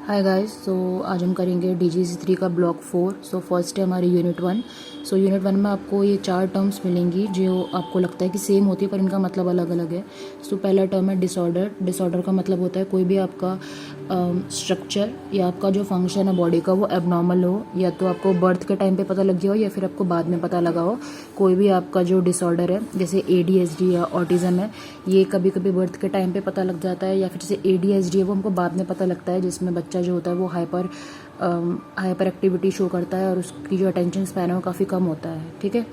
Hi guys. आज हम करेंगे DGC3 का ब्लॉक 4। फर्स्ट है हमारी यूनिट 1। यूनिट 1 में आपको ये 4 टर्म्स मिलेंगी जो आपको लगता है कि सेम होती है पर इनका मतलब अलग अलग है। पहला टर्म है डिसऑर्डर। डिसऑर्डर का मतलब होता है कोई भी आपका स्ट्रक्चर या आपका जो फंक्शन है बॉडी का वो एबनॉर्मल हो, या तो आपको बर्थ के टाइम पे पता लग गया हो या फिर आपको बाद में पता लगा हो। कोई भी आपका जो डिसऑर्डर है जैसे ADHD या ऑटिज़म है, ये कभी कभी बर्थ के टाइम पे पता लग जाता है, या फिर जैसे ADHD है वो हमको बाद में पता लगता है, जिसमें बच्चा जो होता है वो हाइपर एक्टिविटी शो करता है और उसकी जो अटेंशन स्पैन है वो काफ़ी कम होता है। ठीक है।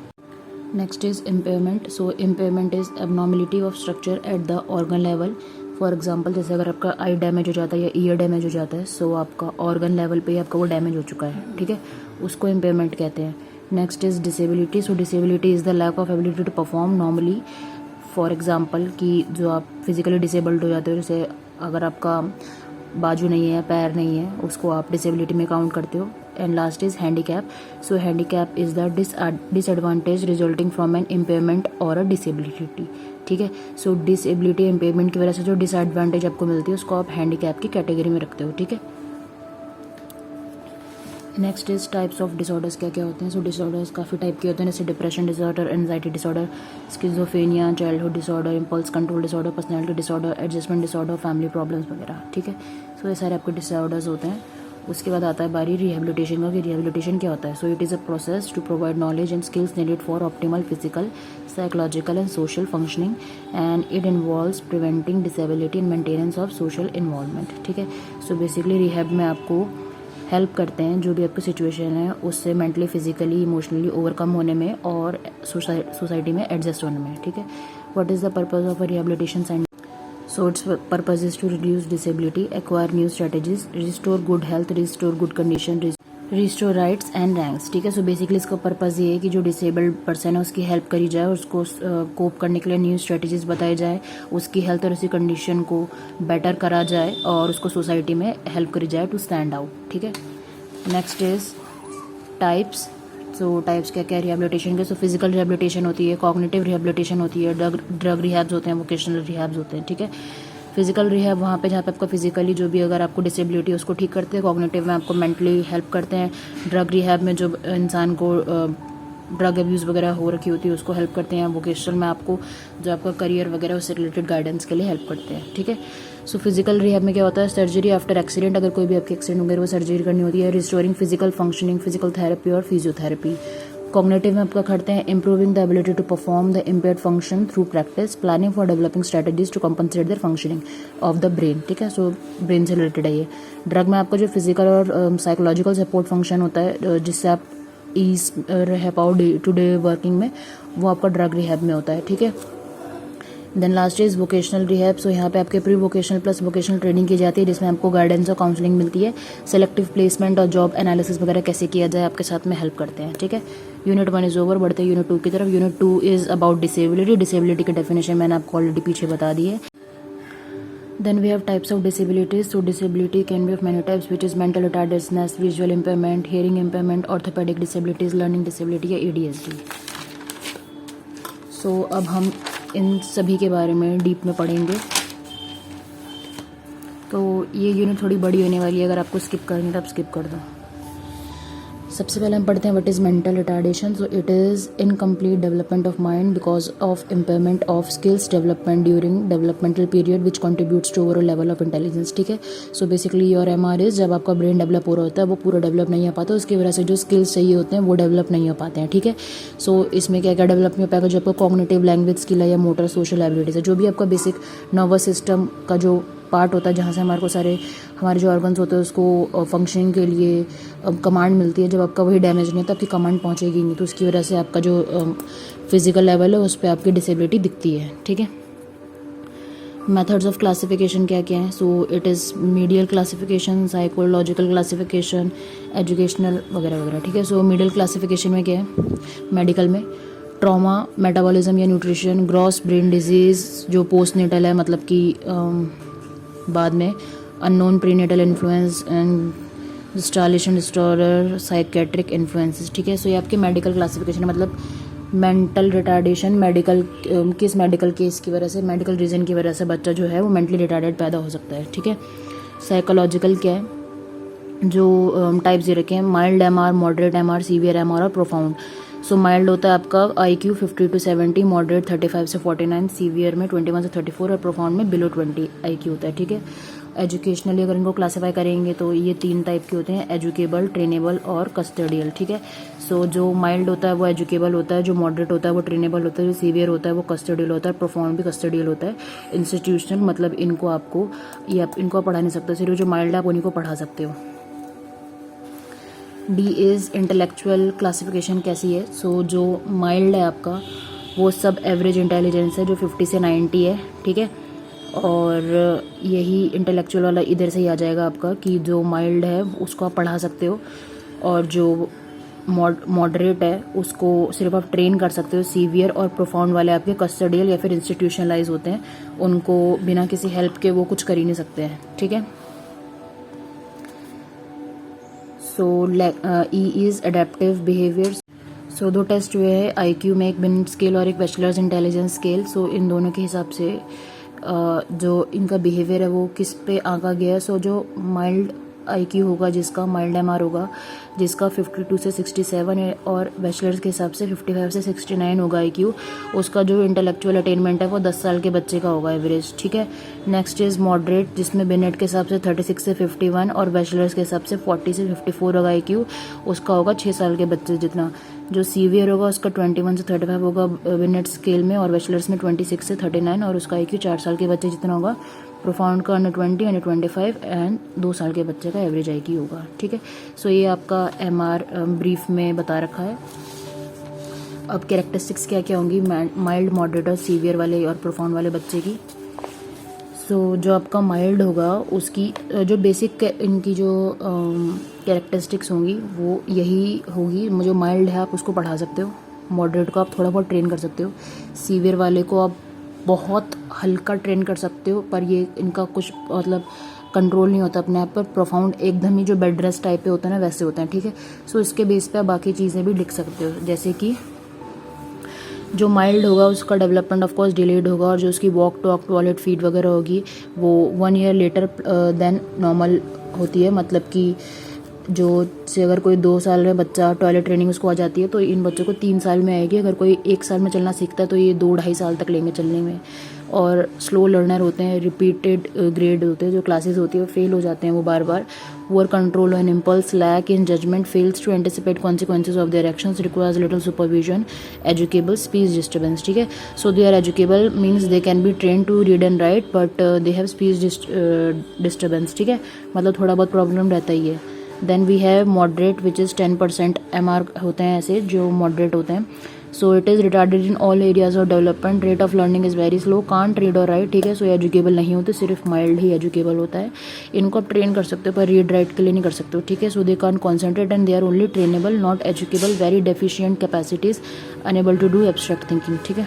Next is impairment. Impairment is abnormality of structure at the organ level. For example जैसे अगर आपका आई डैमेज हो जाता है या ईयर डैमेज हो जाता है, आपका ऑर्गन लेवल पे ही आपका वो डैमेज हो चुका है। ठीक है, उसको इम्पेयरमेंट कहते हैं। Next is disability. Disability is the lack of ability to perform normally. For example कि जो आप फिजिकली डिसेबल्ड हो जाते हो, जैसे अगर आपका बाजू नहीं है, पैर नहीं है, उसको आप डिसेबिलिटी में काउंट करते हो। And last is handicap. Handicap is the disadvantage resulting from an impairment और अ डिसेबिलिटी। ठीक है। डिसेबिलिटी इम्पेयरमेंट की वजह से जो डिसएडवांटेज आपको मिलती है उसको आप हैंडीकैप की कैटेगरी में रखते हो। ठीक है। Next is types of disorders क्या क्या होते हैं। डिसऑर्डर्स काफ़ी टाइप के होते हैं, जैसे depression disorder, anxiety disorder, schizophrenia, childhood disorder, impulse control disorder, personality disorder, adjustment disorder, family problems वगैरह। ठीक है। ये सारे आपके डिसऑर्डर्स होते हैं। उसके बाद आता है बारी रिहेबिलिटेशन का, कि रिहेबिलिटेशन क्या होता है। It is a process to provide knowledge and skills needed for optimal physical, psychological and social functioning, and it involves preventing disability and maintenance of social involvement. ठीक है। बेसिकली रिहेब में आपको help करते हैं जो भी आपकी सिचुएशन है उससे मेंटली, फिजिकली, इमोशनली ओवरकम होने में और सोसाइटी में एडजस्ट होने में। ठीक है। What is the purpose of a rehabilitation centre? Its purpose is to reduce disability, acquire new strategies, restore good health, restore good condition, restore rights and ranks. ठीक है। बेसिकली इसका पर्पज़ ये है कि जो डिसेबल्ड पर्सन है उसकी help करी जाए, उसको कोप करने के लिए न्यू स्ट्रेटेजीज बताई जाए, उसकी हेल्थ और उसकी कंडीशन को बेटर करा जाए और उसको सोसाइटी में हेल्प करी जाए टू स्टैंड आउट। ठीक है। Next is types. टाइप्स क्या क्या रिहेबिलिटेशन के। फिजिकल रिहेबिलिटेशन होती है, कॉग्निटिव रिहेबिलिटेशन होती है, ड्रग रिहैब्स होते हैं, वोकेशनल रिहैब्स होते हैं। ठीक है। फिजिकल रिहैब वहाँ पे जहाँ पे आपका फिजिकली जो भी अगर आपको डिसेबिलिटी है उसको ठीक करते हैं। कॉग्निटिव में आपको मेंटली हेल्प करते हैं। ड्रग रिहैब में जो इंसान को ड्रग अब्यूज़ वगैरह हो रखी होती है उसको हेल्प करते हैं। वोकेशनल में आपको जो आपका करियर वगैरह उससे रिलेटेड गाइडेंस के लिए हेल्प करते हैं। ठीक है। फिजिकल रिहैब में क्या होता है, सर्जरी आफ्टर एक्सीडेंट, अगर कोई भी आपकी एक्सीडेंट वगैरह वो सर्जरी करनी होती है। Restoring physical functioning, physical therapy और फिजियोथेरेपी। कॉग्निटिव में आपका करते हैं improving the ability to perform the impaired function through practice, planning for developing strategies to compensate their functioning of the brain. ठीक है। ब्रेन से रिलेटेड है ये। ड्रग में आपका जो फिजिकल और साइकोलॉजिकल सपोर्ट फंक्शन होता है जिससे आप ईज रह पाओ डे टू डे वर्किंग में, वो आपका ड्रग रिहैब में होता है। ठीक है। Then last is vocational rehab. यहाँ पे आपके pre vocational plus vocational training की जाती है जिसमें आपको गाइडेंस और काउंसलिंग मिलती है। सेलेक्टिव प्लेसमेंट और जॉब एनालिसिस वगैरह कैसे किया जाए आपके साथ में हेल्प करते हैं। ठीक है। Unit 1 is over. बढ़ते हैं यूनिट 2 की तरफ। Unit 2 is about disability. Disability की डेफिनेशन मैंने आपको ऑलरेडी पीछे बता दी है। Then we have types of disabilities. Disability can be of many types, which is mental retardedness, visual impairment, hearing impairment, orthopedic disabilities, learning disability या ADHD. अब हम इन सभी के बारे में डीप में पढ़ेंगे। ये यूनिट थोड़ी बड़ी होने वाली है, अगर आपको स्किप करनी है तो आप स्किप कर दो। सबसे पहले हम पढ़ते हैं what is mental retardation. It is incomplete development of mind because of impairment of skills development during developmental period which contributes to overall level of intelligence. ठीक है। बेसिकली योर MR इज जब आपका ब्रेन डेवलप हो रहा होता है वो पूरा डेवलप नहीं हो पाता, उसकी वजह से जो स्किल्स चाहिए होते हैं वो डेवलप नहीं हो पाते हैं। ठीक है। इसमें क्या क्या डेवलप नहीं हो पाएगा, जो आपका कॉग्निटिव लैंग्वेज स्किल है या मोटर सोशल एबिलिटीज है, जो भी आपका बेसिक नर्वस सिस्टम का जो पार्ट होता है जहाँ से हमारे को सारे हमारे जो ऑर्गन्स होते हैं उसको फंक्शनिंग के लिए कमांड मिलती है। जब आपका वही डैमेज नहीं है तो आपकी कमांड पहुँचेगी नहीं, तो उसकी वजह से आपका जो फिजिकल लेवल है उस पर आपकी डिसेबिलिटी दिखती है। ठीक है। मेथड्स ऑफ क्लासिफिकेशन क्या क्या है। It is medial classification, psychological classification, educational वगैरह वगैरह। ठीक है। मीडियल क्लासिफिकेशन में क्या है, मेडिकल में ट्रॉमा, मेटाबॉलिज्म या न्यूट्रिशन, ग्रॉस ब्रेन डिजीज़ जो पोस्ट नेटल है, मतलब कि बाद में, unknown prenatal influence and starvation disorder, psychiatric influences. ठीक है। ये आपके मेडिकल क्लासिफिकेशन है, मतलब मेंटल रिटार्डेशन मेडिकल किस मेडिकल केस की वजह से, मेडिकल रीज़न की वजह से बच्चा जो है वो मेंटली रिटार्डेड पैदा हो सकता है। ठीक है। साइकोलॉजिकल क्या है, जो टाइप्स दे रखे हैं, mild MR, moderate MR, severe MR और प्रोफाउंड। सो माइल्ड होता है आपका IQ 50 to 70, मॉडरेट 35 से 49, सीवियर में 21 से 34 और प्रोफाउंड में बिलो 20 IQ होता है, ठीक है। एजुकेशनली अगर इनको क्लासीफाई करेंगे तो ये 3 टाइप के होते हैं, एजुकेबल, ट्रेनेबल और कस्टडियल, ठीक है। सो जो माइल्ड होता है वो एजुकेबल होता है, जो मॉडरेट होता है वो ट्रेनेबल होता है, जो सीवियर होता है वो कस्टडियल होता है, प्रोफाउंड भी कस्टडियल होता है। इंस्टीट्यूशनल मतलब इनको आपको ये आप इनको पढ़ा नहीं सकते, सिर्फ जो माइल्ड है आप उन्हीं को पढ़ा सकते हो। D इज़ इंटेलेक्चुअल क्लासिफिकेशन कैसी है। सो जो माइल्ड है आपका वो सब एवरेज इंटेलिजेंस है, जो 50 से 90 है, ठीक है। और यही इंटेलेक्चुअल वाला इधर से ही आ जाएगा आपका कि जो माइल्ड है उसको आप पढ़ा सकते हो, और जो मॉडरेट है उसको सिर्फ आप ट्रेन कर सकते हो। सीवियर और प्रोफाउंड वाले आपके कस्टडियल या फिर इंस्टीट्यूशनलाइज होते हैं, उनको बिना किसी हेल्प के वो कुछ कर ही नहीं सकते हैं, ठीक है। So E is adaptive behaviour. So 2 test हुए हैं IQ में, एक बिनेट स्केल और एक बैचलर्स इंटेलिजेंस स्केल। सो इन दोनों के हिसाब से जो इनका बिहेवियर है वो किस पे आंका गया है। सो जो माइल्ड IQ होगा, जिसका माइल्ड MR होगा, जिसका 52 से 67 है, और बैचलर्स के हिसाब से 55 से 69 होगा IQ, उसका जो इंटेलेक्चुअल अटेनमेंट है वो 10 साल के बच्चे का होगा एवरेज, ठीक है। नेक्स्ट इज़ मॉडरेट, जिसमें बिनेट के हिसाब से 36 से 51 और बैचलर्स के हिसाब से 40 से 54 होगा IQ, उसका होगा 6 साल के बच्चे जितना। जो सीवियर होगा उसका 21 से 35 होगा बिनेट स्केल में, और बैचलर्स में 26 से 39, और उसका IQ 4 साल के बच्चे जितना होगा। प्रोफाउंड का अंडर 20, अंडर 25 एंड 2 साल के बच्चे का एवरेज IQ होगा, ठीक है। सो ये आपका MR ब्रीफ में बता रखा है। अब कैरेक्टरिस्टिक्स क्या क्या होंगी माइल्ड, मॉडरेट और सीवियर वाले और प्रोफाउंड वाले बच्चे की। सो जो आपका माइल्ड होगा उसकी जो बेसिक इनकी जो कैरेक्टरिस्टिक्स होंगी वो यही होगी। जो माइल्ड है आप उसको पढ़ा सकते हो, मॉडरेट को आप थोड़ा बहुत ट्रेन कर सकते हो, सीवियर वाले को आप बहुत हल्का ट्रेन कर सकते हो, पर ये इनका कुछ मतलब कंट्रोल नहीं होता अपने आप पर। प्रोफाउंड एकदम ही जो बेड रेस्ट टाइप पे होता है ना, वैसे होते हैं, ठीक है। सो इसके बेस पे आप बाकी चीज़ें भी लिख सकते हो, जैसे कि जो माइल्ड होगा उसका डेवलपमेंट ऑफ कोर्स डिलेड होगा, और जो उसकी वॉक टॉक टॉयलेट फीड वगैरह होगी वो 1 ईयर लेटर देन नॉर्मल होती है। मतलब कि जो से अगर कोई 2 साल में बच्चा टॉयलेट ट्रेनिंग उसको आ जाती है तो इन बच्चों को 3 साल में आएगी। अगर कोई 1 साल में चलना सीखता है तो ये 2-2.5 साल तक लेंगे चलने में। और स्लो लर्नर होते हैं, रिपीटेड ग्रेड होते हैं, जो क्लासेस होती है वो फेल हो जाते हैं वो बार बार। Poor control and impulse, lack in judgement, fails to anticipate consequences of their actions, requires little supervision, educable, speech disturbance, ठीक है। So they are educable means they can be train to read and write, but they have speech disturbance, ठीक है। मतलब थोड़ा बहुत problem रहता ही है। Then we have moderate which is 10% MR होते हैं ऐसे जो मॉडरेट होते हैं। So it is retarded in all areas of development, rate of learning is very slow, can't read और राइट, ठीक है। सो एजुकेबल नहीं होते, सिर्फ माइल्ड ही एजुकेबल होता है। इनको आप ट्रेन कर सकते हो पर रीड राइट के लिए नहीं कर सकते हो, ठीक है। So they can't concentrate and they are only trainable, not educable, very deficient capacities, unable to do abstract thinking, ठीक है।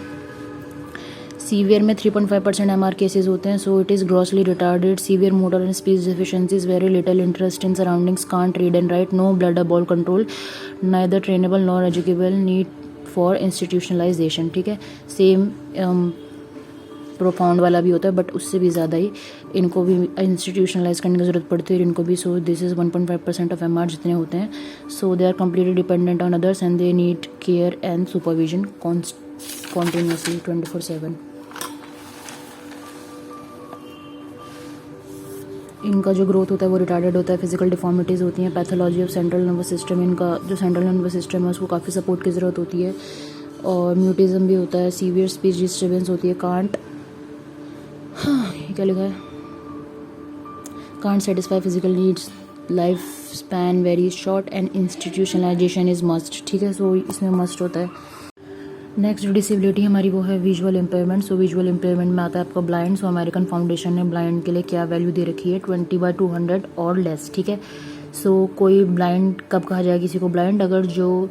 सीवियर में 3.5% MR केसेस होते हैं। So it is grossly retarded, severe motor and speech deficiencies, very little interest in surroundings, can't read and write, no bladder bowel control, neither trainable nor educable, need for institutionalization, ठीक है। Same profound वाला भी होता है but उससे भी ज़्यादा ही इनको भी इंस्टीट्यूशनलाइज करने की ज़रूरत पड़ती है, इनको भी। So this is 1.5% of MR जितने होते हैं। So they are completely dependent on others and they need care and supervision continuously 24/7। इनका जो ग्रोथ होता है वो रिटार्डेड होता है, फिजिकल डिफॉर्मिटीज़ होती हैं, pathology of central nervous system, इनका जो सेंट्रल नर्वस सिस्टम है उसको काफ़ी सपोर्ट की ज़रूरत होती है, और म्यूटिज़म भी होता है, सीवियर स्पीच डिस्टर्बेंस होती है, कांट ये क्या लिखा है, can't satisfy physical needs, life span very short and institutionalisation is must, ठीक है। सो इसमें मस्ट होता है। नेक्स्ट जो डिसेबिलिटी हमारी वो है visual impairment. So visual impairment में आता है आपका ब्लाइंड। सो अमेरिकन फाउंडेशन ने ब्लाइंड के लिए क्या वैल्यू दे रखी है, 20/200 और लेस, ठीक है। सो कोई ब्लाइंड कब कहा जाए किसी को ब्लाइंड, अगर जो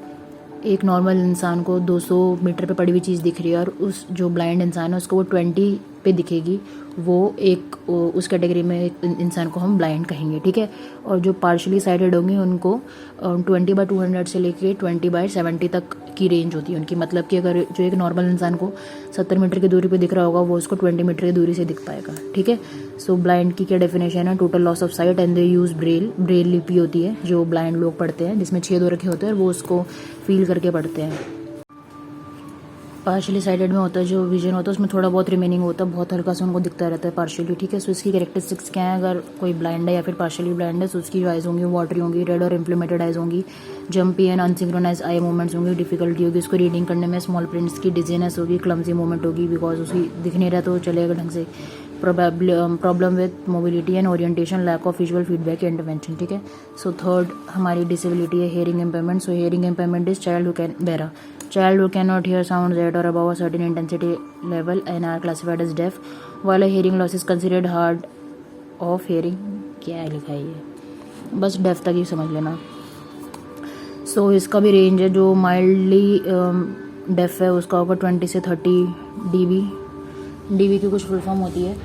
एक नॉर्मल इंसान को 200 मीटर पे पड़ी हुई चीज़ दिख रही है और उस जो ब्लाइंड इंसान है उसको वो 20 पे दिखेगी, वो एक उस कैटेगरी में एक इंसान को हम ब्लाइंड कहेंगे, ठीक है। और जो पार्शली साइटेड होंगे उनको 20/200 से लेके 20/70 तक की रेंज होती है उनकी, मतलब कि अगर जो एक नॉर्मल इंसान को 70 मीटर की दूरी पे दिख रहा होगा वो उसको 20 मीटर की दूरी से दिख पाएगा, ठीक है। सो ब्लाइंड की क्या डेफिनेशन है, total loss of site and they use Braille लिपि होती है जो ब्लाइंड लोग पढ़ते हैं, जिसमें छेद हो रखे होते हैं और वो उसको फील करके पढ़ते हैं। पार्शियली साइडेड में होता है जो विजन होता है उसमें थोड़ा बहुत रिमेनिंग होता है, बहुत हल्का सा उनको दिखता रहता है पार्शियली, ठीक है। सो इसकी कैरेक्टरिस्टिक्स क्या है, अगर कोई ब्लाइंड है या फिर पार्शियली ब्लाइंड है तो उसकी जो आइज़ होंगी वो वाटरी होंगी, रेड और इम्प्लीमेटेड आइज़ होंगी, jumpy and unsynchronised eye movements होंगी, डिफिकल्टी होगी उसको रीडिंग करने में, स्मॉल प्रिंट्स की डिजीनेस होगी, क्लमजी मूवमेंट होगी बिकॉज उसकी दिख नहीं रहा तो चलेगा ढंग से, problem with mobility and orientation, lack of visual feedback intervention, ठीक है। सो थर्ड हमारी डिसेबिलिटी है hearing impairment. So hearing impairment is child who can barely, child who cannot hear sounds at or above a certain intensity level and are classified as deaf, while a hearing loss is considered hard of hearing। क्या है लिखा है ये, बस def तक ही समझ लेना। सो इसका भी रेंज है, जो माइल्डली डेफ है उसका होगा 20 से 30 dB। dB की कुछ फुल फॉर्म होती है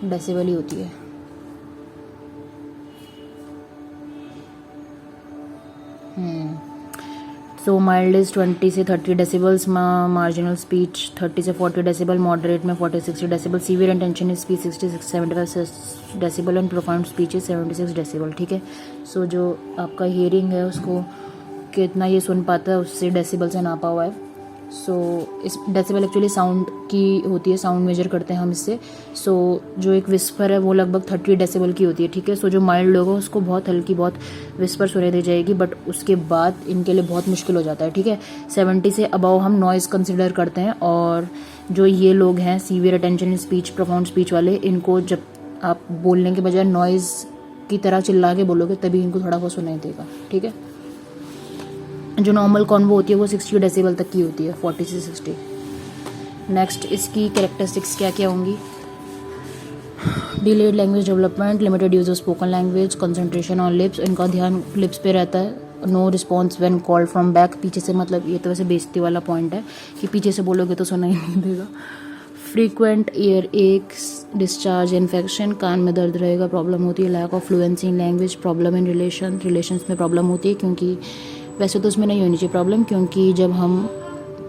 डेसिबल ही होती है। सो माइल्ड इज 20 से 30 डेसिबल्स, मार्जिनल स्पीच 30 से 40 डेसिबल, मॉडरेट में 40-60 decibel, severe intention speech 60-75 decibel and profound speech is 76 decibel, ठीक है। सो जो आपका हियरिंग है उसको कितना ये सुन पाता है उससे डेसिबल से नापा हुआ है। सो इस डेसिबल एक्चुअली साउंड की होती है, साउंड मेजर करते हैं हम इससे। सो जो एक विस्पर है वो लगभग 30 डेसिबल की होती है, ठीक है। सो जो माइल्ड लोग हैं उसको बहुत हल्की बहुत विस्पर सुनाई दे जाएगी, बट उसके बाद इनके लिए बहुत मुश्किल हो जाता है, ठीक है। 70 से अबव हम नॉइज़ कंसिडर करते हैं, और जो ये लोग हैं severe attention speech profound speech वाले, इनको जब आप बोलने के बजाय नॉइज़ की तरह चिल्ला के बोलोगे तभी इनको थोड़ा बहुत सुनाई देगा, ठीक है। जो नॉर्मल कॉन्वो होती है वो 60 डेसिबल तक की होती है, 40 से 60। नेक्स्ट इसकी कैरेक्टरिस्टिक्स क्या क्या होंगी, delayed language development, limited use of spoken language, concentration on lips, इनका ध्यान लिप्स पे रहता है, no response when called from back, पीछे से, मतलब ये तो वैसे बेइज्जती वाला पॉइंट है कि पीछे से बोलोगे तो सुनाई नहीं देगा। Frequent ear aches, discharge infection, कान में दर्द रहेगा, प्रॉब्लम होती है, lack of fluency in language, problem in relations में प्रॉब्लम होती है, क्योंकि वैसे तो उसमें नहीं होनी चाहिए प्रॉब्लम, क्योंकि जब हम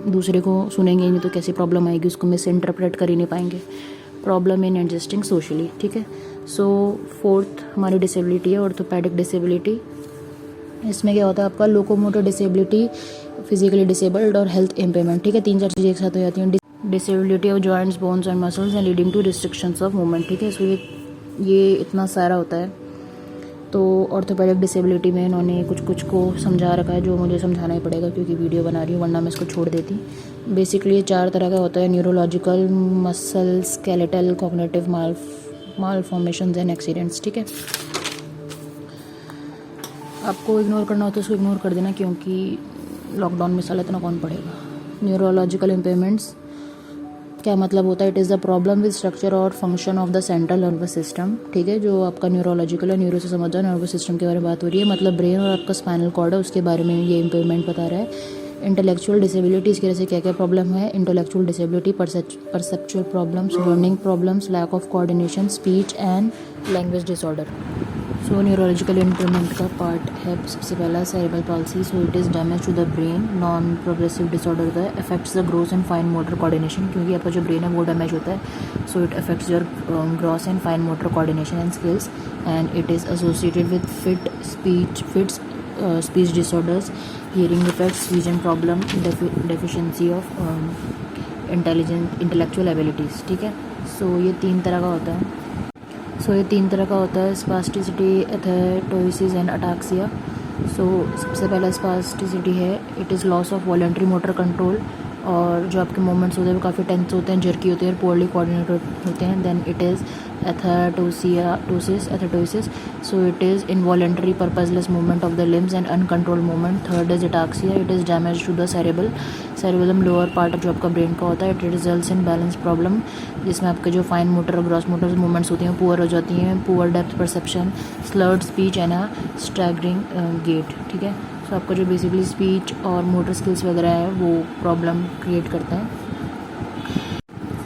दूसरे को सुनेंगे नहीं तो कैसी प्रॉब्लम आएगी, उसको मिस इंटरप्रेट कर ही नहीं पाएंगे। प्रॉब्लम इन एडजस्टिंग सोशली, ठीक है। सो फोर्थ हमारी डिसेबिलिटी है ऑर्थोपेडिक डिसेबिलिटी। इसमें क्या होता है आपका लोकोमोटर डिसेबिलिटी, फिजिकली डिसेबल्ड और हेल्थ इम्पेयरमेंट, ठीक है। 3-4 चीज़ें एक साथ हो जाती हैं, disability of joints bones and muscles and leading to restrictions of movement, ठीक है। सो ये इतना सारा होता है। तो ऑर्थोपेडिक डिसेबिलिटी में इन्होंने कुछ कुछ को समझा रखा है जो मुझे समझाना ही पड़ेगा क्योंकि वीडियो बना रही हूँ, वरना मैं इसको छोड़ देती। बेसिकली ये 4 तरह का होता है, neurological, muscle, skeletal, cognitive मालफॉर्मेशंस and accidents, ठीक है। आपको इग्नोर करना हो तो उसको इग्नोर कर देना, क्योंकि लॉकडाउन में साला इतना कौन पड़ेगा। न्यूरोलॉजिकल इम्पेयरमेंट्स क्या मतलब होता है, it is the problem with structure और function of the central nervous system, ठीक है। जो आपका न्यूरोलॉजिकल है, न्यूरो से समझो नर्वस सिस्टम के बारे में बात हो रही है, मतलब ब्रेन और आपका स्पाइनल कॉर्ड है उसके बारे में ये इम्पेयरमेंट बता रहा है। इंटेलेक्चुअल डिसेबिलिटी, इसकी वजह से क्या क्या प्रॉब्लम है, intellectual disability, perceptual problems, learning problems, lack of coordination, speech and language disorder. So neurological impairment का पार्ट है सबसे पहला cerebral palsy. So it is damage to the brain, non progressive disorder होता है, affects the gross and fine motor coordination, क्योंकि आपका जो brain है वो डैमेज होता है। So it affects your gross and fine motor coordination and skills, and it is associated with fits speech disorders, hearing defects, vision problem, deficiency of intellectual abilities, ठीक है। So ये 3 तरह का होता है। Spasticity, athetosis and ataxia. So सबसे पहला spasticity है, it is loss of voluntary motor control, और जो आपके मूवमेंट्स होते हैं वो काफ़ी टेंस होते हैं, जर्की होते हैं और पोअरली कोऑर्डिनेटेड होते हैं। Then it is athetosis, so it is involuntary purposeless movement of the limbs and uncontrolled movement. Third is ataxia, it is damage to the cerebellum lower part जो आपका brain का होता है। It results in balance problem, जिसमें आपके जो fine motor और gross motor movements होती हैं पुअर हो जाती हैं, poor depth perception, slurred speech and a staggering gait, ठीक है। सो आपका जो बेसिकली स्पीच और मोटर स्किल्स वगैरह है वो प्रॉब्लम क्रिएट करता है।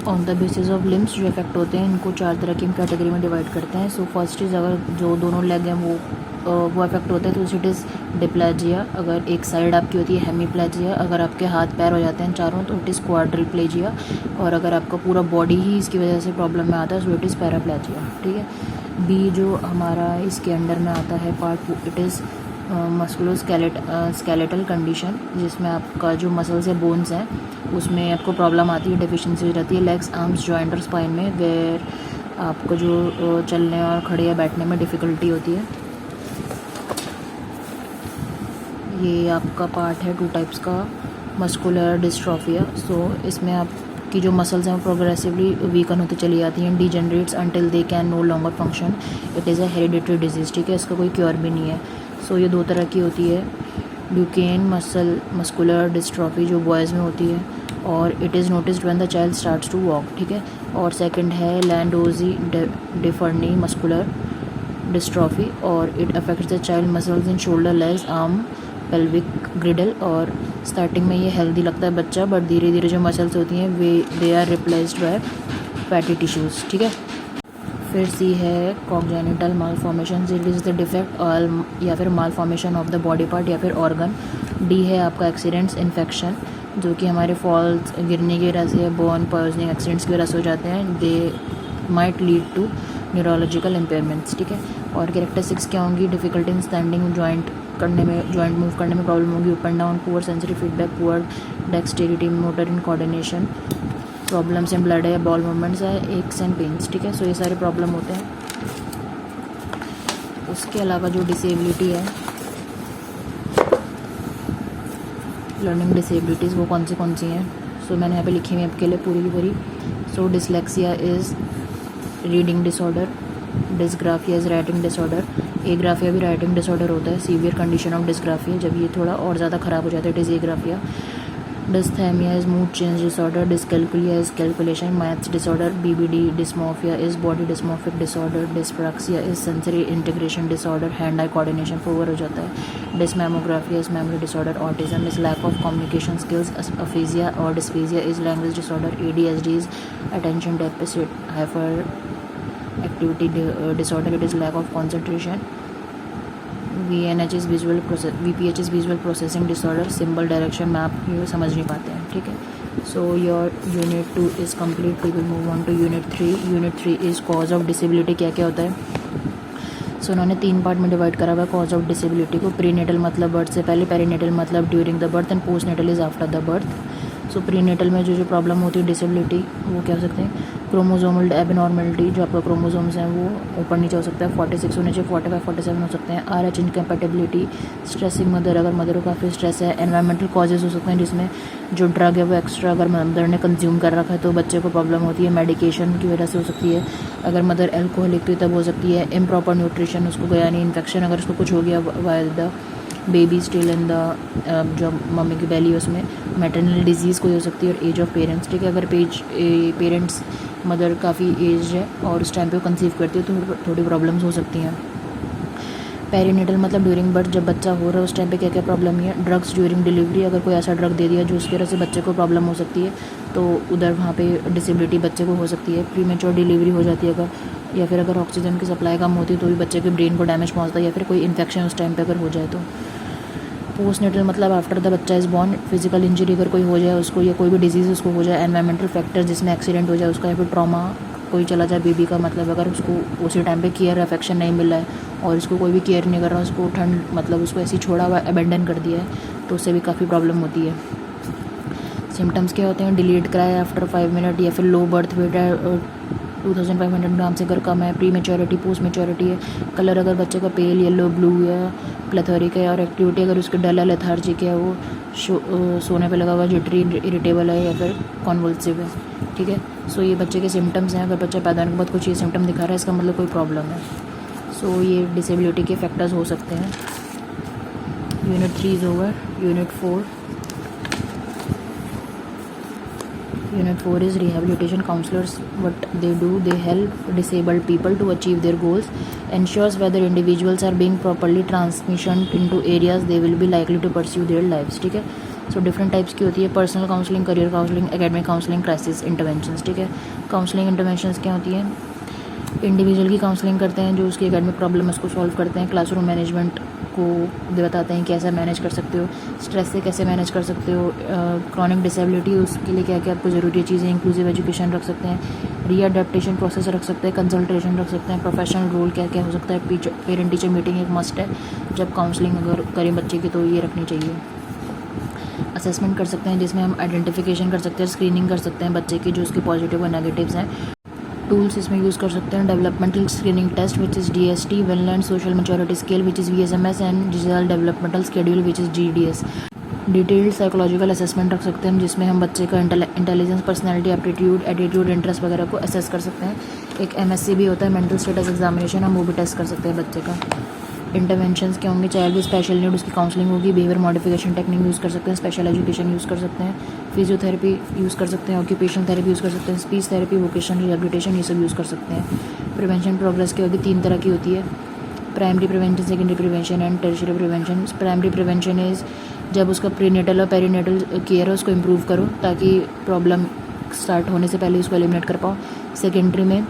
On the basis of limbs जो इफेक्ट होते हैं इनको 4 तरह की कैटेगरी में डिवाइड करते हैं. सो फर्स्ट इज़ अगर जो दोनों लेग हैं वो इफेक्ट होता है तो इट इज़ डिप्लेजिया. अगर एक साइड आपकी होती है हेमीप्लेजिया. अगर आपके हाथ पैर हो जाते हैं चारों तो इट इज़ क्वाड्रिप्लेजिया. और अगर आपका पूरा बॉडी ही इसकी वजह से प्रॉब्लम में आता है तो इट इज़ पैराप्लेजिया. ठीक है. बी जो हमारा इसके अंडर में आता है part, it is skeletal condition, जिसमें आपका जो मसल्स या बोन्स हैं उसमें आपको प्रॉब्लम आती है, डेफिशिएंसी रहती है लेग्स, आर्म्स, जॉइंट और स्पाइन में, वेयर आपको जो चलने और खड़े या बैठने में डिफ़िकल्टी होती है. ये आपका पार्ट है 2 टाइप्स का मस्कुलर डिस्ट्रॉफिया. सो इसमें आपकी जो मसल्स हैं वो प्रोग्रेसिवली वीकन होती चली जाती हैं, degenerates until they can no longer function. It is a hereditary disease. ठीक है. इसका कोई क्योर भी नहीं है. सो ये 2 तरह की होती है. ड्यूकेन मस्कुलर डिस्ट्रॉफी जो बॉयज़ में होती है और it is noticed when the child starts to walk. ठीक है. और सेकंड है लैंडोजी डिफर्नी मस्कुलर डिस्ट्रॉफी और it affects the child muscles in shoulder, legs, arm, pelvic girdle. और स्टार्टिंग में ये हेल्दी लगता है बच्चा, बट धीरे धीरे जो मसल्स होती हैं they are replaced by fatty tissues. ठीक है. फिर सी है congenital malformation. It is the defect या फिर malformation of the body part या फिर ऑर्गन. डी है आपका एक्सीडेंट्स इन्फेक्शन, जो कि हमारे फॉल्स, गिरने की वजह से, बॉर्न पॉइजनिंग एक्सीडेंट्स की वजह से हो जाते हैं. They might lead to neurological impairments. ठीक है. और कैरेक्टरिस्टिक्स क्या होंगी? Difficulty in standing, joint move करने में प्रॉब्लम होगी, up and down, poor sensory feedback, poor dexterity, motor in coordination, problems in blood है, बॉल मूवमेंट्स है, एक्स एंड पेन्स. ठीक है. सो ये सारे प्रॉब्लम होते हैं. उसके अलावा जो डिसेबिलिटी है, लर्निंग डिसेबिलिटीज़, वो कौन सी हैं? सो मैंने यहाँ पे लिखी हुई है आपके लिए पूरी की पूरी. So dyslexia is reading disorder, dysgraphia is writing disorder. Agraphia भी राइटिंग डिसऑर्डर होता है. सीवियर कंडीशन ऑफ डिस्ग्राफिया, जब ये थोड़ा और ज़्यादा ख़राब हो जाता है, it is agraphia. Dysthymia is mood change disorder. Dyscalculia is calculation maths disorder. BDD dysmorphia is body dysmorphic disorder. Dyspraxia is sensory integration disorder, hand eye coordination poor हो जाता है. Dysmemographia is memory disorder. Autism is lack of communication skills. Aphasia और dysphasia is language disorder. ADHD is attention deficit hyper activity disorder. It is lack of concentration. VNH is visual process, VPH is visual processing disorder. Symbol direction map ये समझ नहीं पाते हैं. ठीक है. So your unit 2 is complete. We will move on to unit 3. Unit 3 is cause of disability. क्या क्या होता है? सो उन्होंने 3 पार्ट में डिवाइड करा हुआ है कॉज ऑफ डिसेबिलिटी को. प्रीनेटल मतलब बर्थ से पहले, पेरीनेटल मतलब during the birth, and postnatal is after the birth. So prenatal में जो प्रॉब्लम होती है डिसेबिलिटी, वो क्या हो सकते हैं? क्रोमोसोमल एबनॉर्मलिटी, जो आपका क्रोमोसोम्स हैं वो ऊपर नीचे हो सकता है. 46 होने चाहिए, 45, 47 हो सकते हैं. RH इनकम्पैटिबिलिटी, स्ट्रेसिंग मदर, अगर मदर को काफ़ी स्ट्रेस है. एनवायरमेंटल कॉजेज़ हो सकते हैं, जिसमें जो ड्रग है वो एक्स्ट्रा अगर मदर ने कंज्यूम कर रखा है तो बच्चे को प्रॉब्लम होती है. मेडिकेशन की वजह से हो सकती है. अगर मदर एल्कोहलिक तो तब हो सकती है. इम्प्रॉपर न्यूट्रिशन, उसको गया नहीं, इन्फेक्शन अगर उसको कुछ हो गया while the baby still in the जो मम्मी की बैली है उसमें. मैटरनल डिजीज़ कोई हो सकती है. और एज ऑफ पेरेंट्स. ठीक है. अगर पेरेंट्स मदर काफ़ी एज है और उस टाइम पे वो कंसीव करती है तो थोड़ी प्रॉब्लम्स हो सकती हैं. पेरीनेटल मतलब ड्यूरिंग बर्थ, जब बच्चा हो रहा है उस टाइम पे क्या क्या प्रॉब्लम है. ड्रग्स ड्यूरिंग डिलीवरी, अगर कोई ऐसा ड्रग दे दिया जो उसकी वजह से बच्चे को प्रॉब्लम हो सकती है तो उधर वहाँ पे डिसेबिलिटी बच्चे को हो सकती है. प्रीमेच्योर डिलीवरी हो जाती है अगर, या फिर अगर ऑक्सीजन की सप्लाई कम होती है तो भी बच्चे के ब्रेन को डैमेज पहुँचता है, या फिर कोई इन्फेक्शन उस टाइम पर अगर हो जाए तो. पोस्टनेटल मतलब आफ्टर द बच्चा इज़ बॉर्न. फिजिकल इंजरी अगर कोई हो जाए उसको, या कोई भी डिजीज़ उसको हो जाए. एनवायरमेंटल फैक्टर, जिसमें एक्सीडेंट हो जाए उसका, या फिर ट्रॉमा कोई चला जाए बेबी का, मतलब अगर उसको उसी टाइम पे केयर अफेक्शन नहीं मिला है और उसको कोई भी केयर नहीं कर रहा, उसको ठंड मतलब उसको ऐसे छोड़ा हुआ अबेंडन कर दिया है तो उससे भी काफ़ी प्रॉब्लम होती है. सिम्टम्स क्या होते हैं? डिलीट कराए आफ्टर 5 मिनट, या फिर लो बर्थ वेट है 2500 ग्राम से अगर कम है. प्री मेच्योरिटी, पोस्ट मेच्योरिटी है. कलर अगर बच्चे का पेल, येलो, ब्लू या प्लेथोरिक है. और एक्टिविटी अगर उसकी डल है, लेथार्जिक है, वो सोने पे लगा हुआ, जिटरी, इरिटेबल है, या फिर कॉन्वल्सिव है. ठीक है. सो ये बच्चे के सिम्टम्स हैं. अगर बच्चा पैदा होने के बाद कुछ ये सिम्टम दिखा रहा है, इसका मतलब कोई प्रॉब्लम है. सो ये डिसेबिलिटी के फैक्टर्स हो सकते हैं. Unit 3 is over. Unit 4. Unit 4 is rehabilitation counselors. What they do, they help disabled people to achieve their goals, ensures whether individuals are being properly transitioned into areas they will be likely to pursue their lives. ठीक है. So different types की होती है, personal counselling, career counselling, academic counselling, crisis interventions. ठीक है, counselling interventions क्या होती है? इंडिविजुअल की काउंसलिंग करते हैं, जो उसकी एकेडमिक प्रॉब्लम है उसको सॉल्व करते हैं। क्लासरूम मैनेजमेंट को बताते हैं कैसे मैनेज कर सकते हो, स्ट्रेस से कैसे मैनेज कर सकते हो, क्रॉनिक डिसेबिलिटी उसके लिए क्या क्या आपको ज़रूरी चीज़ें, इंक्लूसिव एजुकेशन रख सकते हैं, रीअडेप्टेशन प्रोसेस रख सकते हैं, कंसल्टेशन रख सकते हैं, प्रोफेशनल रोल क्या क्या हो सकता है, पेरेंट टीचर मीटिंग एक मस्ट है जब काउंसलिंग अगर करें बच्चे की, तो ये रखनी चाहिए। असेसमेंट कर सकते हैं जिसमें हम आइडेंटिफिकेशन कर सकते हैं, स्क्रीनिंग कर सकते हैं बच्चे की, जो उसके पॉजिटिव और नेगेटिव्स हैं। टूल्स इसमें यूज़ कर सकते हैं, developmental screening test which is DST, Vineland social maturity scale which is VSMS and Gesell developmental schedule which is GDS। Detailed psychological assessment रख सकते हैं जिसमें हम बच्चे का intelligence, personality, aptitude, attitude, interest वगैरह को असेस कर सकते हैं। एक MSc भी होता है, मेंटल स्टेटस एग्जामिनेशन, हम वो भी टेस्ट कर सकते हैं बच्चे का। इंटरवेंशंस क्या होंगे? चाइल्ड विद स्पेशल नीड, उसकी काउंसलिंग होगी, बिहेवियर मॉडिफिकेशन टेक्निक यूज़ कर सकते हैं, स्पेशल एजुकेशन यूज़ कर सकते हैं, फिजियोथेरेपी यूज़ कर सकते हैं, ऑक्यूपेशनल थेरेपी यूज़ कर सकते हैं, स्पीच थेरेपी, वोकेशनल रिहेबिलिटेशन, ये सब यूज़ कर सकते हैं। प्रिवेंशन प्रोग्रेस की होगी, 3 तरह की होती है, primary prevention, secondary prevention and tertiary prevention. Primary prevention is जब उसका प्रीनेटल और पेरीनेटल केयर है उसको इम्प्रूव करो ताकि प्रॉब्लम स्टार्ट होने से पहले उसको एलिमिनेट कर पाओ। सेकेंडरी में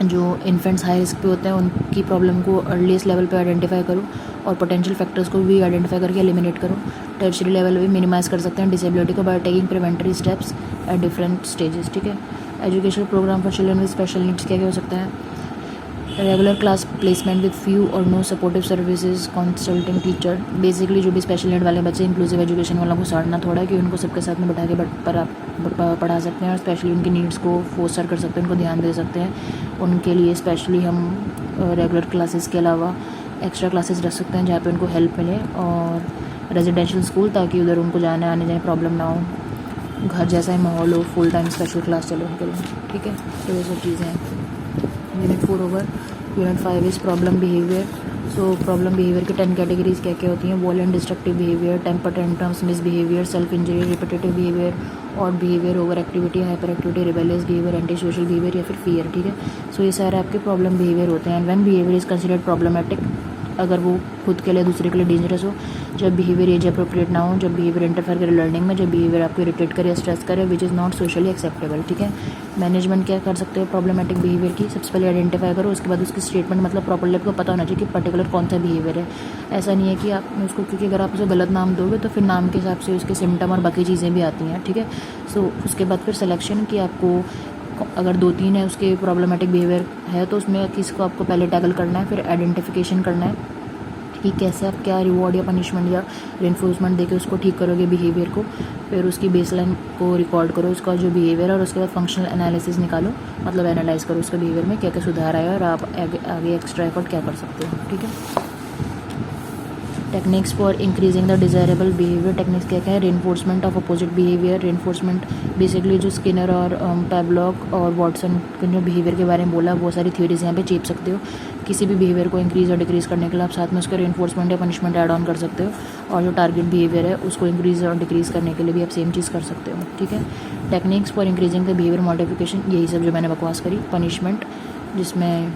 जो इन्फेंट्स हाई रिस्क पे होते हैं उनकी प्रॉब्लम को अर्लीस्ट लेवल पे आइडेंटिफाई करो और पोटेंशियल फैक्टर्स को भी आइडेंटिफाई करके एलिमिनेट करो। टर्शियरी लेवल पे मिनिमाइज़ कर सकते हैं डिसेबिलिटी को by taking preventive steps at different stages. ठीक है, educational programme for children with special needs क्या क्या हो सकता है? Regular class placement with few और no supportive services, consulting teacher. Basically जो भी स्पेशल नीड वाले बच्चे, इंक्लूसिव एजुकेशन वालों को साड़ना थोड़ा है कि उनको सबके साथ में बैठा के पढ़ा सकते हैं और स्पेशली उनकी नीड्स को फोस्टर कर सकते हैं, उनको ध्यान दे सकते हैं। उनके लिए स्पेशली हम रेगुलर क्लासेस के अलावा एक्स्ट्रा क्लासेस रख सकते हैं जहाँ पे उनको हेल्प मिले, और रेजिडेंशियल स्कूल ताकि उधर उनको जाने आने जाने प्रॉब्लम ना हो, घर जैसा ही माहौल हो, फुल टाइम स्पेशल क्लास चले उनके लिए। ठीक है, तो ये सब चीज़ें हैं। Unit 4 over. Unit 5 is problem behaviour. So problem behaviour की 10 कैटेगरीज क्या क्या होती हैं? Violent destructive behaviour, temper tantrums, misbehaviour, self injury, repetitive behaviour, और behaviour, over activity, hyper activity, rebellious behaviour, anti social behaviour या फिर फियर। ठीक है, सो ये सारे आपके प्रॉब्लम बिहेवियर होते हैं। And when behaviour is considered problematic, अगर वो खुद के लिए दूसरे के लिए डेंजरस हो, जब बिहेवियर एज अप्रोप्रिएट ना हो, जब बिहेवियर इंटरफेयर करे लर्निंग में, जब बिहेवियर आपको इरिटेट करे, स्ट्रेस करे, which is not socially acceptable. ठीक है, मैनेजमेंट क्या कर सकते हो प्रॉब्लमेटिक बिहेवियर की? सबसे पहले आइडेंटिफाई करो, उसके बाद उसकी स्टेटमेंट, मतलब प्रॉपर्ली आपको पता होना चाहिए कि पर्टिकुलर कौन सा बिहेवियर है। ऐसा नहीं है कि आप उसको, क्योंकि अगर आप उसे गलत नाम दोगे तो फिर नाम के हिसाब से उसके सिम्टम और बाकी चीज़ें भी आती हैं। ठीक है, सो उसके बाद फिर सिलेक्शन कि आपको अगर 2-3 है उसके प्रॉब्लमेटिक बिहेवियर है तो उसमें किसको आपको पहले टैकल करना है, फिर आइडेंटिफिकेशन करना है कि कैसे आप क्या रिवॉर्ड या पनिशमेंट या रेनफोर्समेंट देके उसको ठीक करोगे बिहेवियर को। फिर उसकी बेसलाइन को रिकॉर्ड करो उसका जो बिहेवियर है, और उसके बाद फंक्शनल एनालिसिस निकालो, मतलब एनालाइज करो उसका बिहेवियर में क्या क्या सुधार आया और आप आगे एक्स्ट्रा एफर्ट क्या कर सकते हो। ठीक है, techniques for increasing the desirable behaviour. Techniques क्या क्या है? Reinforcement of opposite behaviour. Reinforcement basically जो स्किनर और पैवलॉक और वॉटसन के जो बिहेवियर के बारे में बोला, वो सारी थ्योरीज यहाँ पे चेप सकते हो। किसी भी बिहेवियर को इंक्रीज और डिक्रीज़ करने के लिए आप साथ में उसका रेनफोर्समेंट या पनिशमेंट ऐड ऑन कर सकते हो, और जो टारगेट बिहेवियर है उसको इंक्रीज और डिक्रीज़ करने के लिए भी आप सेम चीज़ कर सकते हो। ठीक है, techniques for increasing the behaviour modification, यही सब जो मैंने बकवास करी। पनिशमेंट, जिसमें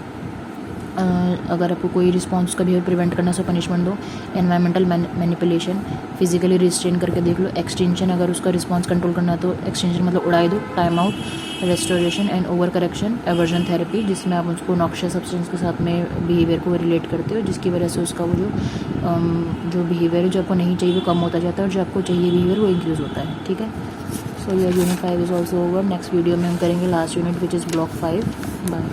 अगर आपको कोई रिस्पॉन्स का बिहेवियर प्रिवेंट करना सो पनिशमेंट दो। एनवायरमेंटल मैनिपुलेशन, फिजिकली रिस्ट्रेन करके देख लो। एक्सटेंशन, अगर उसका रिस्पॉन्स कंट्रोल करना तो एक्सटेंशन मतलब उड़ाई दो। Time out, restoration and over correction. Aversion therapy, जिसमें आप उसको नॉक्शियस सब्सटेंस के साथ में बिहेवियर को रिलेट करते हो, जिसकी वजह से उसका वो जो बिहेवियर है जो आपको नहीं चाहिए वो कम होता जाता है, और जो आपको चाहिए बिहेवियर वो इंक्रीज़ होता है। ठीक है, so your unit 5 is also over. Next video में हम करेंगे last unit which is block 5। Bye.